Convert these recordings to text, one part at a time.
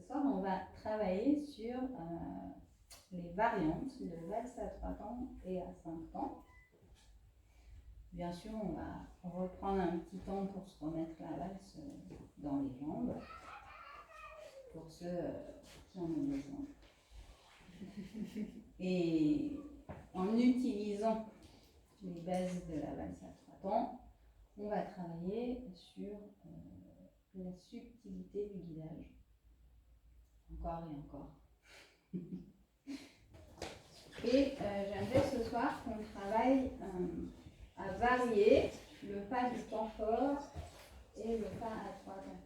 soir, on va travailler sur les variantes de valse à 3 temps et à 5 temps. Bien sûr, on va reprendre un petit temps pour se remettre la valse dans les jambes, pour ceux qui en ont besoin. Et en utilisant les bases de la valse à 3 temps, on va travailler sur la subtilité du guidage. Encore et encore. Et j'aimerais ce soir qu'on travaille à varier le pas du temps fort et le pas à 3 temps.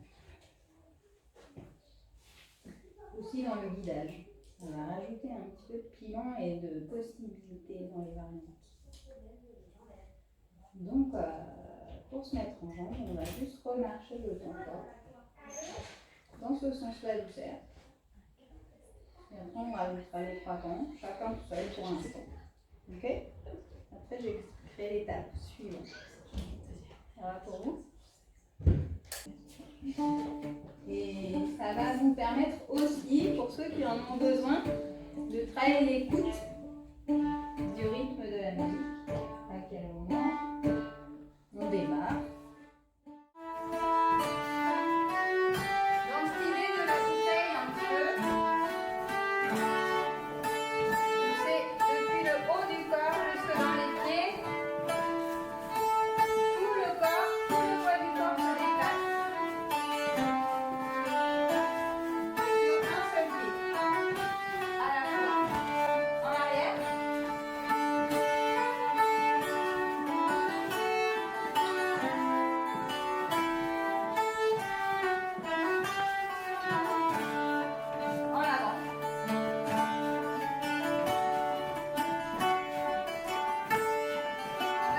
Aussi dans le guidage. On va rajouter un petit peu de piment et de possibilités dans les variantes. Donc, pour se mettre en jambe, on va juste remarcher le temps fort dans ce sens-là douceur. Et après, on rajoutera les 3 temps, chacun tout seul pour l'instant. Ok? Après, j'expliquerai l'étape suivante. Ça va pour vous? Et ça va vous permettre aussi, pour ceux qui en ont besoin, de travailler l'écoute du rythme de la musique. À quel moment on démarre. Donc l'idée de la bouteille un petit peu, c'est depuis le haut du corps jusque dans les pieds. Tout le corps, tout le poids du corps se déplace sur un seul pied. À la fois en arrière. En avant. On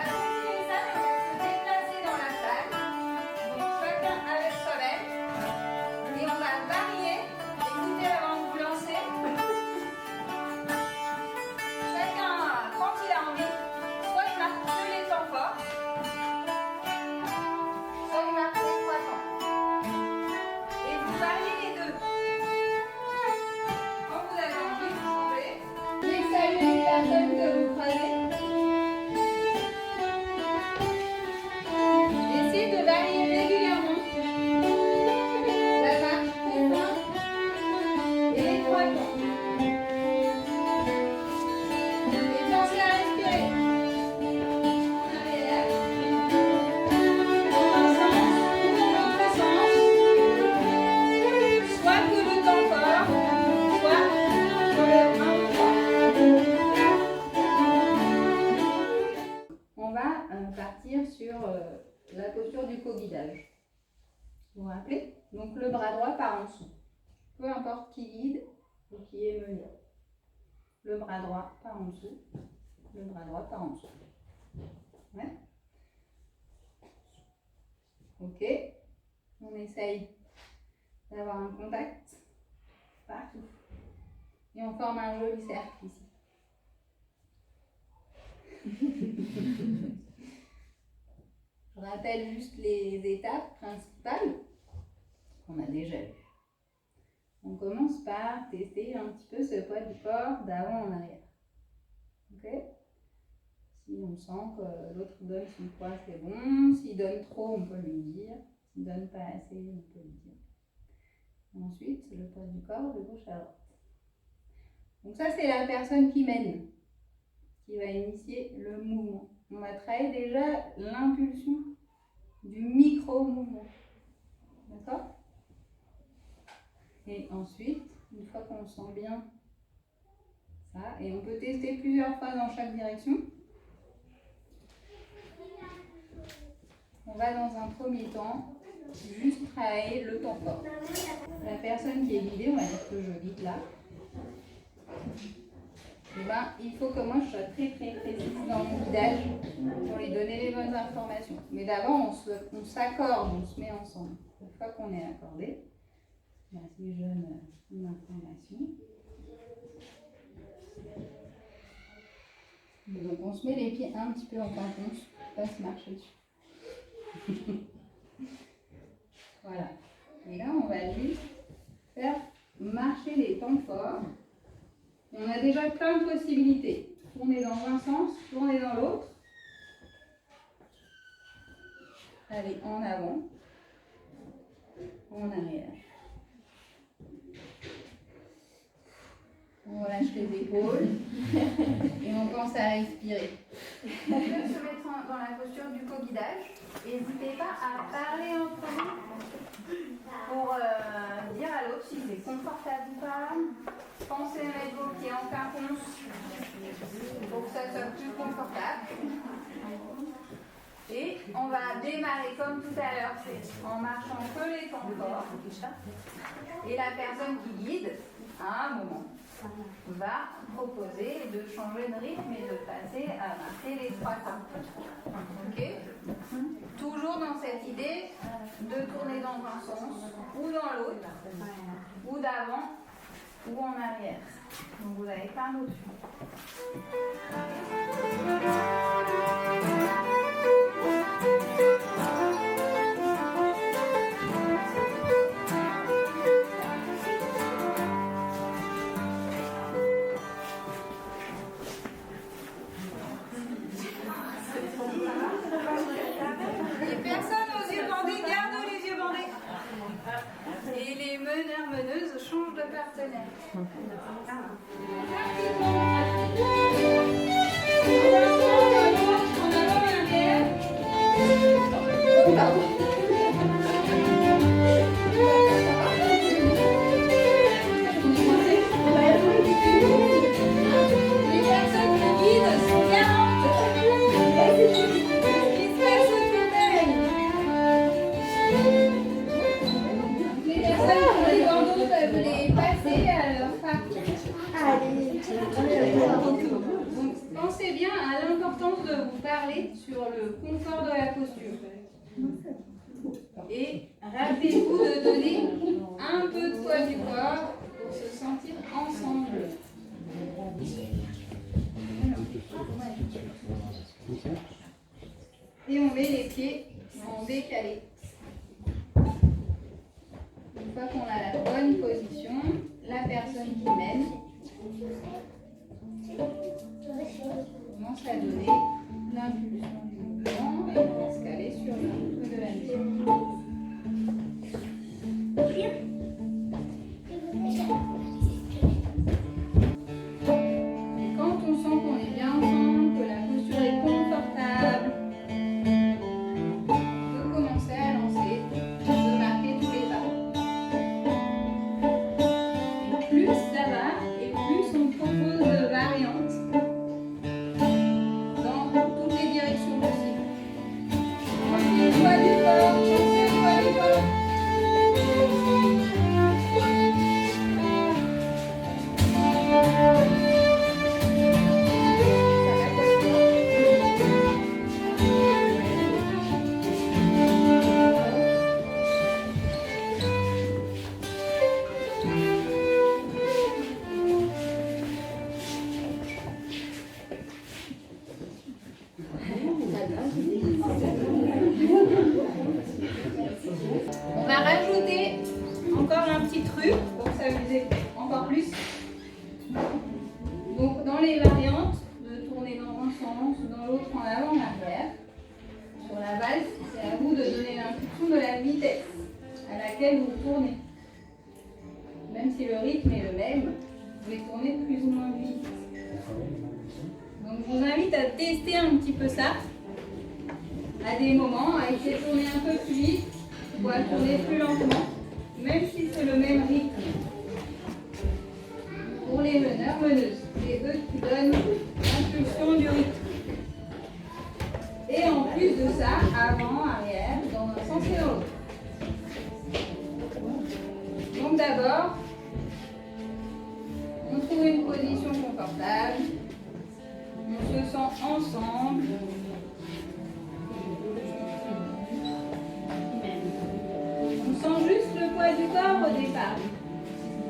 va continuer ça, mais on va se déplacer dans la salle. Donc chacun avec soi-même. Et on va varier. Écoutez avant de vous lancer. Chacun, quand il a envie, soit il marque que les temps forts, soit il marque les 3 temps. Et vous variez les deux. Quand vous avez envie, vous changez. Je vais saluer les personnes que vous croisez. Essayez de varier régulièrement la marche, les points et les 3 temps. Et pensez à respirer. En arrière. Dans un sens ou dans l'autre sens. Soit que le temps fort, soit que le 1 ou 3. On va partir sur la posture du co-guidage. Vous vous rappelez? Donc le bras droit part en dessous. Peu importe qui guide ou qui est mené. Le bras droit part en dessous. Le bras droit part en dessous. Ouais. Ok. On essaye d'avoir un contact partout. Et on forme un joli cercle ici. Je rappelle juste les étapes principales qu'on a déjà vues. On commence par tester un petit peu ce poids du corps d'avant en arrière. Ok? Si on sent que l'autre donne son poids, c'est bon. S'il donne trop, on peut lui dire. S'il donne pas assez, on peut lui dire. Ensuite, le poids du corps de gauche à droite. Donc ça, c'est la personne qui mène, qui va initier le mouvement. On va travailler déjà l'impulsion du micro-mouvement. D'accord? Et ensuite, une fois qu'on sent bien ça, et on peut tester plusieurs fois dans chaque direction, on va dans un premier temps juste travailler le temps fort. La personne qui est guidée, on va dire que je guide là, et ben, il faut que moi je sois très précise dans mon guidage pour lui donner les bonnes informations. Mais d'abord, on s'accorde, on se met ensemble. Une fois qu'on est accordé, si je donne une information. Donc on se met les pieds un petit peu en quinconce, pas se marcher dessus. Voilà. Et là, on va juste faire confort. Et on a déjà plein de possibilités. Tourner dans un sens, tourner dans l'autre. Allez, en avant, en arrière. On relâche les épaules et on pense à respirer. On peut se mettre dans la posture du co-guidage. N'hésitez pas à parler entre vous pour dire à l'autre si c'est confortable ou pas. Pensez à mettre vos pieds en quinconce pour que ça soit plus confortable. Et on va démarrer comme tout à l'heure, c'est en marchant que les temps forts. Et la personne qui guide, à un moment, va proposer de changer de rythme et de passer à marquer les 3 temps. Ok ? Toujours dans cette idée de tourner dans un sens ou dans l'autre, ou d'avant ou en arrière. Donc vous avez plein d'options. Les personnes aux yeux bandés gardent les yeux bandés. Et les meneurs-meneuses changent de partenaire. Les personnes qui guident sont garantes. Ce qui se passe autour d'elles. Les personnes qui ont les bandeaux peuvent les passer à leur partenaire. Donc, pensez bien à l'importance de vous parler sur le confort de la posture. Et rappelez-vous de donner un peu de poids du corps pour se sentir ensemble. Et on met les pieds en décalé. Une fois qu'on a la bonne position, la personne qui mène commence à donner l'impulsion du mouvement et on va se caler sur le rythme de la musique. Et quand on sent qu'on est bien ensemble, que la posture est confortable, on peut commencer à lancer, de marquer tous les pas. Et plus ça va, et plus on propose de variantes dans toutes les directions possibles. Pensez au poids du corps, pensez au poids du corps. On va rajouter encore un petit truc pour s'amuser encore plus. Donc dans les variantes, de tourner dans un sens ou dans l'autre, en avant, en arrière. Sur la valse, c'est à vous de donner l'impulsion de la vitesse à laquelle vous tournez. Même si le rythme est le même, vous pouvez tourner plus ou moins vite. Donc je vous invite à tester un petit peu ça. À des moments, à essayer de tourner un peu plus vite ou à tourner plus lentement, même si c'est le même rythme. Pour les meneurs-meneuses, c'est eux qui donnent l'impulsion du rythme. Et en plus de ça, avant, arrière, dans un sens et dans l'autre. Donc d'abord, on trouve une position confortable, on se sent ensemble. On sent juste le poids du corps au départ.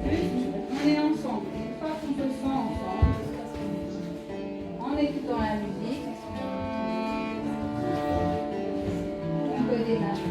Juste, on est ensemble. Une fois qu'on se sent ensemble, en écoutant la musique, on peut démarrer.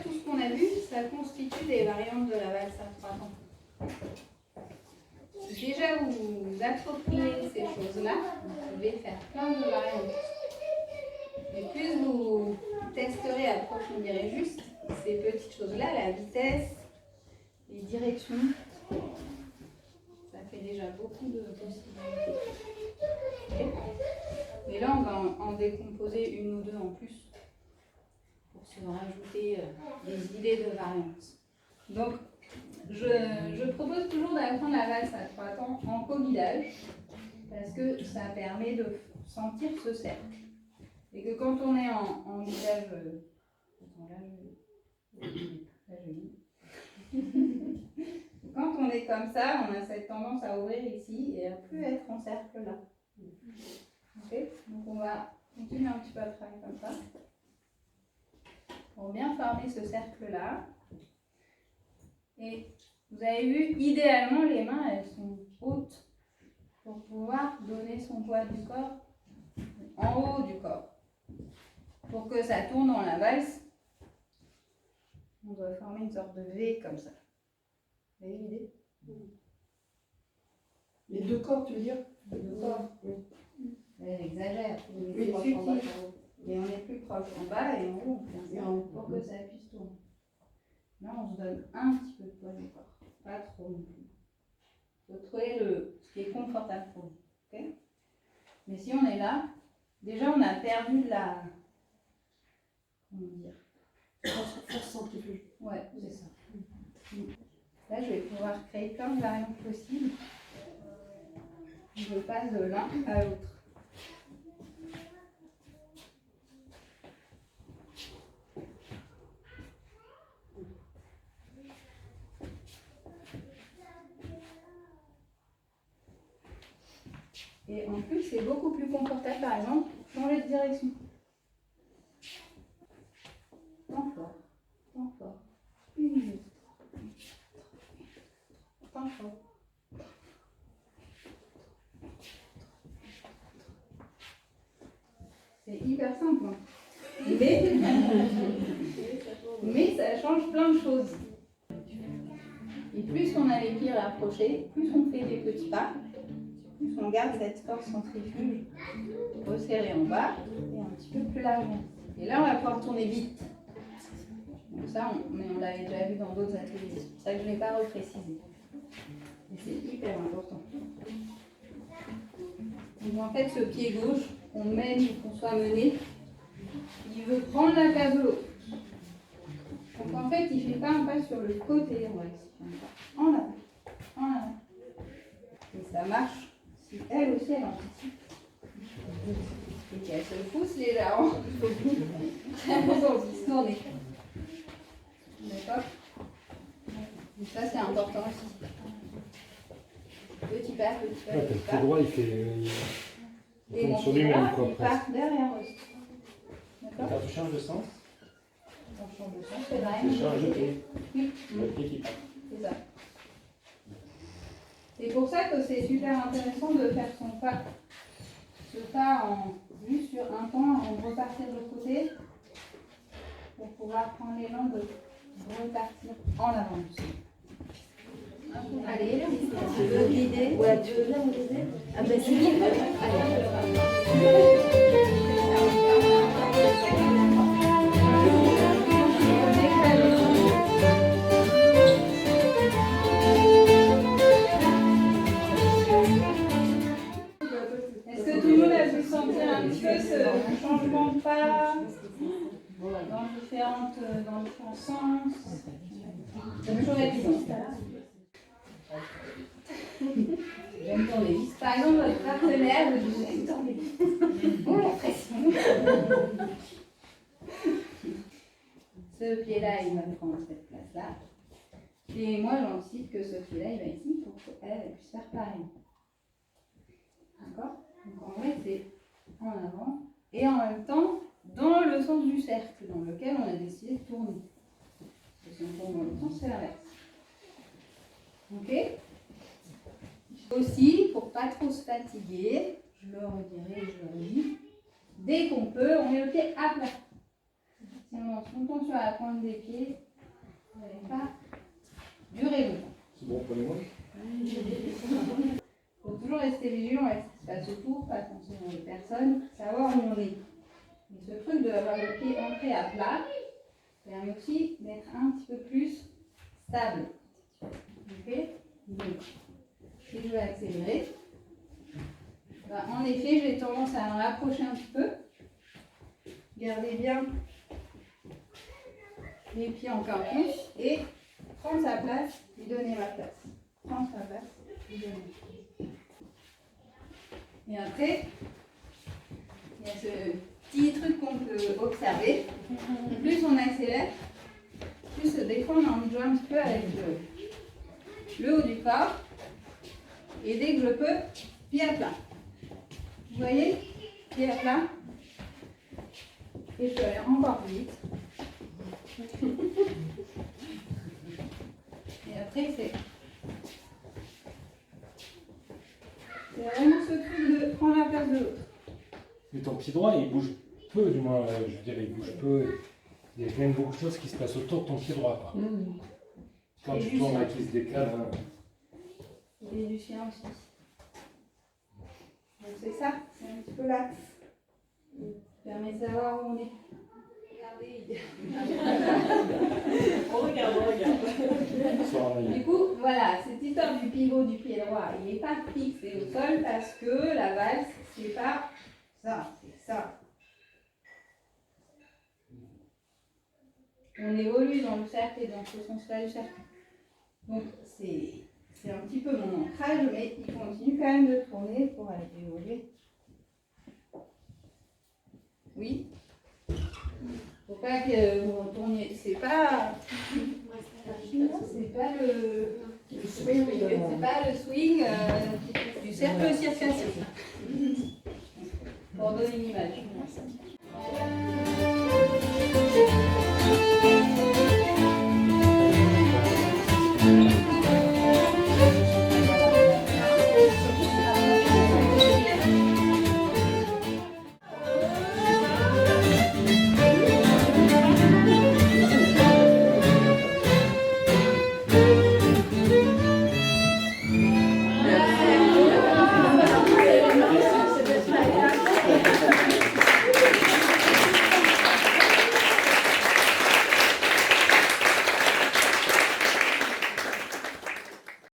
tout ce qu'on a vu, ça constitue des variantes de la valse à 3 temps. Si déjà vous vous appropriez ces choses-là, vous pouvez faire plein de variantes. Et plus vous testerez, approfondirez juste ces petites choses-là, la vitesse, les directions, ça fait déjà beaucoup de possibilités. Okay. Et là, on va en décomposer une ou deux en plus pour se rajouter des idées de variantes. Donc, je propose toujours d'apprendre la valse à 3 temps en co-guidage parce que ça permet de sentir ce cercle. Et que quand on est en guidage, quand on est comme ça, on a cette tendance à ouvrir ici et à plus être en cercle là. Okay. Donc on va continuer un petit peu à travailler comme ça pour bien former ce cercle là. Et vous avez vu, idéalement les mains elles sont hautes pour pouvoir donner son poids du corps en haut du corps. Pour que ça tourne dans la valse, on doit former une sorte de V comme ça. Vous avez l'idée? Les deux corps, tu veux dire? Les deux corps. J'exagère. Oui, C'est subtil. Et on est plus proche en bas et en haut, pour que ça puisse tourner. Là, on se donne un petit peu de poids du corps. Pas trop non plus. Il faut trouver ce qui est confortable pour vous. Okay. Mais si on est là, déjà on a perdu de la... Comment dire? Force centrifuge. Ouais, c'est ça. Là, je vais pouvoir créer plein de variantes possibles. Je passe de l'un à l'autre. Et en plus, c'est beaucoup plus confortable, par exemple, pour changer de direction. Temps fort, temps fort. Une minute. Temps fort. C'est hyper simple. Mais ça change plein de choses. Et plus on a les pieds rapprochés, plus on fait des petits pas, plus on garde cette force centrifuge resserrée en bas et un petit peu plus large. Et là, on va pouvoir tourner vite. Donc ça, on l'avait déjà vu dans d'autres ateliers. C'est pour ça que je ne l'ai pas reprécisé. Et c'est hyper important. Donc en fait, ce pied gauche, qu'on mène ou qu'on soit mené, il veut prendre la place de l'autre. Donc en fait, il ne fait pas un pas sur le côté, on va dire. En avant, en avant. Et ça marche si elle aussi, elle anticipe. Et qu'elle se pousse légèrement. Vraiment pour se tourner. D'accord? Donc ça, c'est important aussi. Petit pas, petit pas, petit pas. Le droit, il fait... Et mon sur pied lui-même, droit, quoi, il presque. part derrière aussi. D'accord? Quand tu changes de sens, On change de sens, c'est vrai. tu changes de pied. Oui. Le pied qui part. C'est ça. C'est pour ça que c'est super intéressant de faire son pas. Ce pas juste sur un temps, on repartir de l'autre côté pour pouvoir prendre l'élan de repartir en avant. Allez, tu veux guider? Ouais, tu veux bien me guider? Ah ben c'est bien. Est-ce que tout le monde a pu sentir un petit peu ce changement de pas dans différents sens? C'est toujours évident. J'aime bien les vis. Par exemple, votre partenaire vous dit j'aime bien les vis. Oh la pression. Ce pied-là, il va prendre cette place-là. Et moi, j'anticipe que ce pied-là, il va ici pour qu'elle puisse faire pareil. D'accord? Donc en vrai, c'est en avant et en même temps dans le sens du cercle dans lequel on a décidé de tourner. Si on tourne dans le sens, c'est l'inverse. Ok? Aussi, pour pas trop se fatiguer, je le redirai, je le redis, dès qu'on peut, on met le pied à plat. Si on se monte sur la pointe des pieds, vous n'allez pas durer longtemps. C'est bon pour les mots. Il faut toujours rester vigilant avec ce qui se passe autour, pas attention aux personnes, savoir où on est. Et ce truc d'avoir le pied ancré à plat permet aussi d'être un petit peu plus stable. Ok. Donc, si je vais accélérer, bah, en effet, j'ai tendance à me rapprocher un petit peu. Gardez bien les pieds encore plus et prendre sa place, lui donner ma place. Prendre sa place, lui donner. Et après, il y a ce petit truc qu'on peut observer. Plus on accélère, plus des fois on a envie de jouer un petit peu avec le haut du corps. Et dès que je peux, pied à plat. Vous voyez? Pied à plat. Et je peux aller encore plus vite. Et après, c'est vraiment ce truc de prendre la place de l'autre. Mais ton pied droit, il bouge peu, du moins, je dirais, il bouge peu. Il y a quand même beaucoup de choses qui se passent autour de ton pied droit, quoi. Quand Et tu du tournes sien. là, qui se décale. Hein. Et du chien aussi. Donc c'est ça, c'est un petit peu l'axe. Ça permet de savoir où on est. Regardez. On regarde. Sur un œil. Du coup, voilà, cette histoire du pivot du pied droit, il n'est pas fixé au sol parce que la valse, c'est pas ça, c'est ça. On évolue dans le cercle et dans ce sens-là du cercle. Donc, c'est un petit peu mon ancrage, mais il continue quand même de tourner pour aller évoluer. Oui. Faut pas que vous retourniez. C'est pas le swing du cercle circassien. Pour donner une image.